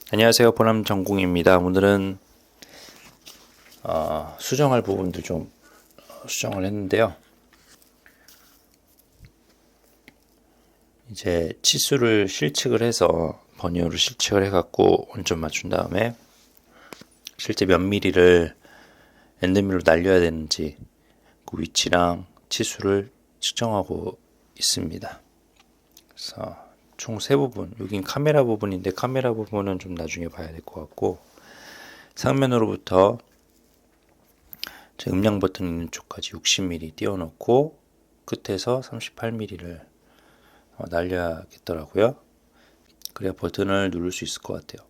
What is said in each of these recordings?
안녕하세요. 보남 전공입니다. 오늘은 수정할 부분도 좀 수정을 했는데요. 이제 치수를 실측을 해서 버니어로 실측을 해갖고 원점 맞춘 다음에 실제 몇 미리를 엔드밀로 날려야 되는지 그 위치랑 치수를 측정하고 있습니다. 그래서 총 세 부분, 여긴 카메라 부분인데 카메라 부분은 좀 나중에 봐야 될 것 같고, 상면으로부터 제 음량 버튼 있는 쪽까지 60mm 띄워놓고 끝에서 38mm를 날려야겠더라고요. 그래야 버튼을 누를 수 있을 것 같아요.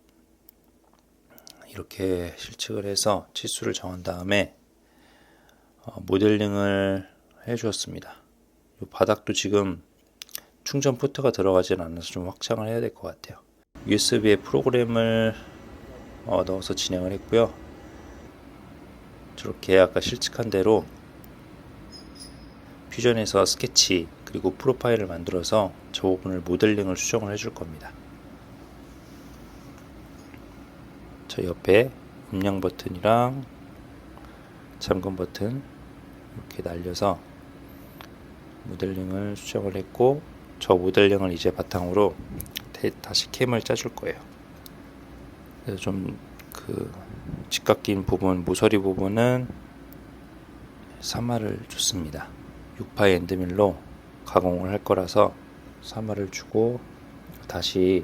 이렇게 실측을 해서 치수를 정한 다음에 모델링을 해주었습니다. 이 바닥도 지금 충전 포트가 들어가진 않아서 좀 확장을 해야 될 것 같아요. USB에 프로그램을 넣어서 진행을 했고요. 저렇게 아까 실측한 대로 퓨전에서 스케치 그리고 프로파일을 만들어서 저 부분을 모델링을 수정을 해줄 겁니다. 저 옆에 음량 버튼이랑 잠금 버튼 이렇게 날려서 모델링을 수정을 했고, 저 모델링을 이제 바탕으로 다시 캠을 짜줄 거예요. 그래서 좀 그 직각 낀 부분, 모서리 부분은 3화를 줬습니다. 6파이 엔드밀로 가공을 할 거라서 3화를 주고 다시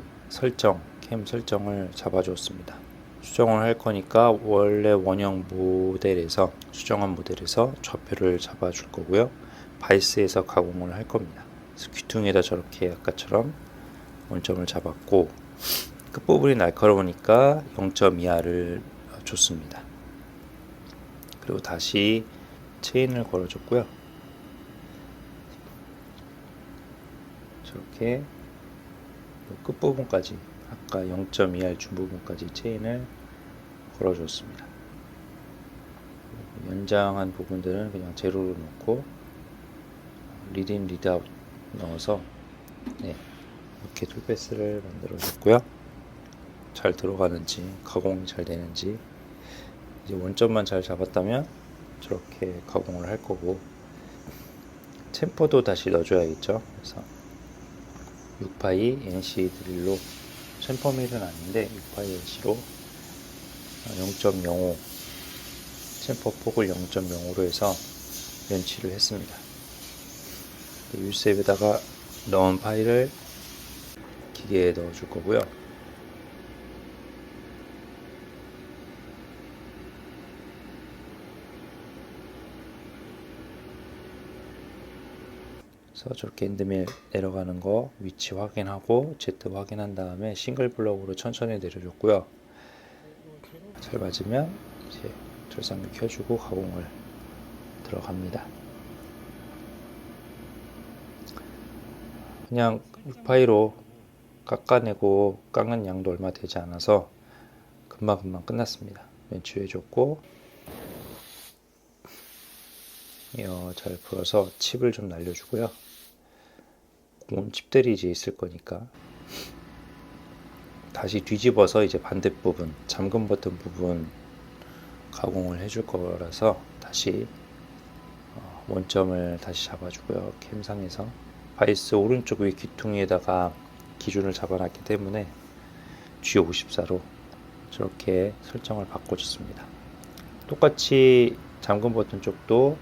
캠 설정을 잡아줬습니다. 수정을 할 거니까 원래 원형 모델에서 수정한 모델에서 좌표를 잡아줄 거고요. 바이스에서 가공을 할 겁니다. 그래서 귀퉁이에다 저렇게 아까처럼 원점을 잡았고, 끝부분이 날카로우니까 0.2R을 줬습니다. 그리고 다시 체인을 걸어줬고요. 저렇게 끝부분까지 아까 0.2R 준 부분까지 체인을 걸어줬습니다. 연장한 부분들은 그냥 제로로 놓고 리드인 리드아웃 넣어서 이렇게 툴패스를 만들어줬고요. 잘 들어가는지 가공이 잘 되는지, 이제 원점만 잘 잡았다면 저렇게 가공을 할 거고, 챔퍼도 다시 넣어줘야겠죠. 그래서 6파이 NC 드릴로, 챔퍼 밀은 아닌데 6파이 NC로 0.05 챔퍼 폭을 0.05로 해서 연치를 했습니다. USB에다가 넣은 파일을 기계에 넣어줄 거고요. 그래서 저렇게 엔드밀 내려가는 거 위치 확인하고 Z 확인한 다음에 싱글 블럭으로 천천히 내려줬고요. 잘 맞으면 이제 절삭류 켜주고 가공을 들어갑니다. 그냥 6파이로 깎아내고 깎는 양도 얼마 되지 않아서 금방 끝났습니다. 연치해줬고, 잘 풀어서 칩을 좀 날려주고요. 고운 칩들이 이제 있을 거니까 다시 뒤집어서 이제 반대부분, 잠금 버튼 부분 가공을 해줄 거라서 다시 원점을 다시 잡아주고요. 캠상에서 바이스 오른쪽 위 귀퉁이에다가 기준을 잡아놨기 때문에 G54로 저렇게 설정을 바꿔줬습니다. 똑같이 잠금 버튼 쪽도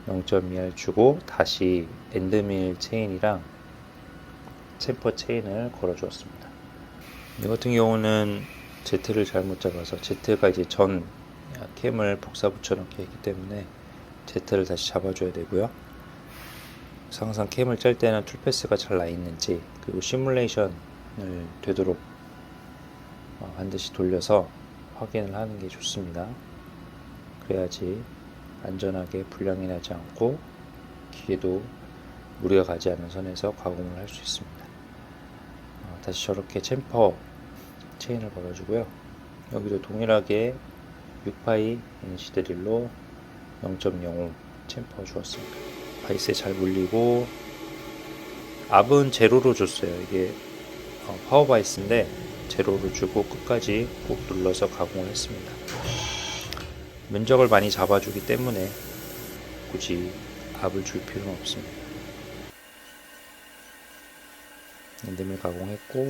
0.2R 주고 다시 엔드밀 체인이랑 챔퍼 체인을 걸어 주었습니다. 이 같은 경우는 Z를 잘못 잡아서, Z가 이제 전 캠을 복사 붙여 넣기 했기 때문에 Z를 다시 잡아줘야 되고요. 항상 캠을 짤 때는 툴패스가 잘 나 있는지, 그리고 시뮬레이션을 되도록 반드시 돌려서 확인을 하는 게 좋습니다. 그래야지 안전하게 불량이 나지 않고 기계도 무리가 가지 않는 선에서 가공을 할 수 있습니다. 다시 저렇게 챔퍼 체인을 걸어주고요. 여기도 동일하게 6파이 NC 드릴로 0.05 챔퍼 주었습니다. 바이스에 잘 물리고, 압은 제로로 줬어요. 이게 파워 바이스인데 제로를 주고 끝까지 꾹 눌러서 가공을 했습니다. 면적을 많이 잡아주기 때문에 굳이 압을 줄 필요는 없습니다. 엔드밀 가공했고,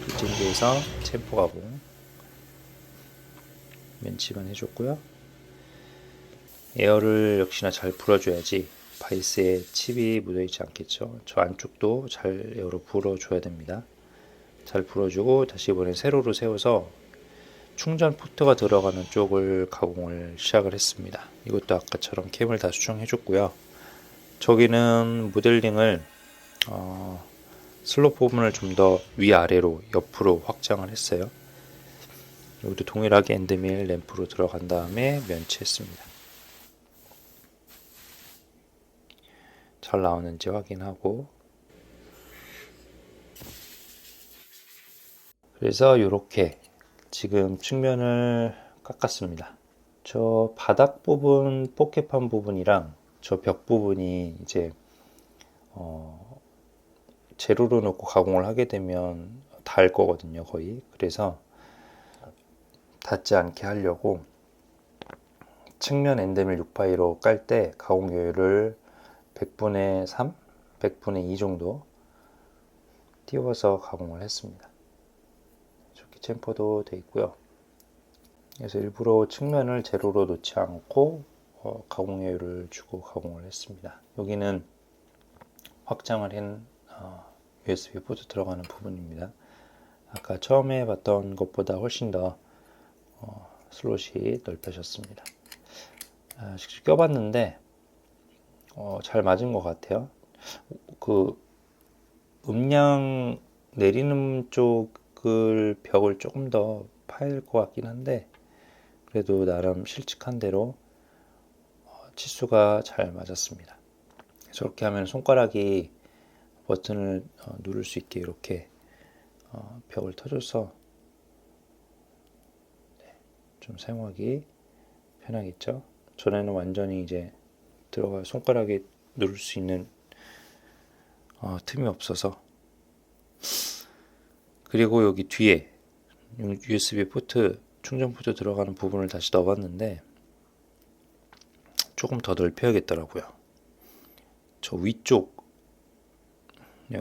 뒷진기에서 챔프 가공 면치만 해줬고요. 에어를 역시나 잘 불어줘야지 바이스에 칩이 묻어있지 않겠죠. 저 안쪽도 잘 에어로 불어줘야 됩니다. 잘 불어주고 다시 이번에 세로로 세워서 충전 포트가 들어가는 쪽을 가공을 시작을 했습니다. 이것도 아까처럼 캠을 다 수정해 줬고요. 저기는 모델링을 슬롯 부분을 좀 더 위아래로 옆으로 확장을 했어요. 여기도 동일하게 엔드밀 램프로 들어간 다음에 면치했습니다. 잘 나오는지 확인하고, 그래서 이렇게 지금 측면을 깎았습니다. 저 바닥 부분, 포켓판 부분이랑 저 벽 부분이 이제 제로로 놓고 가공을 하게 되면 닿을 거거든요, 거의. 그래서 닿지 않게 하려고 측면 엔드밀 6파이로 깔 때 가공 여유를 100분의 3, 100분의 2 정도 띄워서 가공을 했습니다. 이렇게 챔퍼도 되어 있고요. 그래서 일부러 측면을 제로로 놓지 않고 가공 여유를 주고 가공을 했습니다. 여기는 확장을 한 USB 포트 들어가는 부분입니다. 아까 처음에 봤던 것보다 훨씬 더 슬롯이 넓혀졌습니다. 직접 껴봤는데 잘 맞은 것 같아요. 그 음량 내리는 쪽을 벽을 조금 더 파야 될 것 같긴 한데, 그래도 나름 실측한 대로 치수가 잘 맞았습니다. 저렇게 하면 손가락이 버튼을 누를 수 있게 이렇게 벽을 터줘서 좀 사용하기 편하겠죠. 전에는 완전히 이제 들어가 손가락에 누를 수 있는 틈이 없어서. 그리고 여기 뒤에 USB 포트, 충전 포트 들어가는 부분을 다시 넣어봤는데 조금 더 넓혀야겠더라고요. 저 위쪽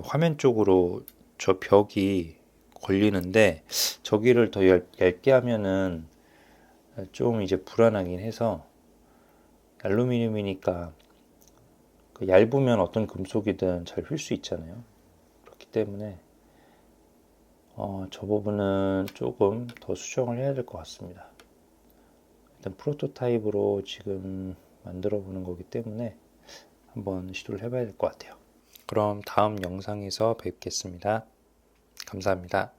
화면 쪽으로 저 벽이 걸리는데 저기를 더 얇게 하면은 좀 이제 불안하긴 해서, 알루미늄이니까 얇으면 어떤 금속이든 잘 휠 수 있잖아요. 그렇기 때문에 저 부분은 조금 더 수정을 해야 될 것 같습니다. 일단 프로토타입으로 지금 만들어 보는 거기 때문에 한번 시도를 해봐야 될 것 같아요. 그럼 다음 영상에서 뵙겠습니다. 감사합니다.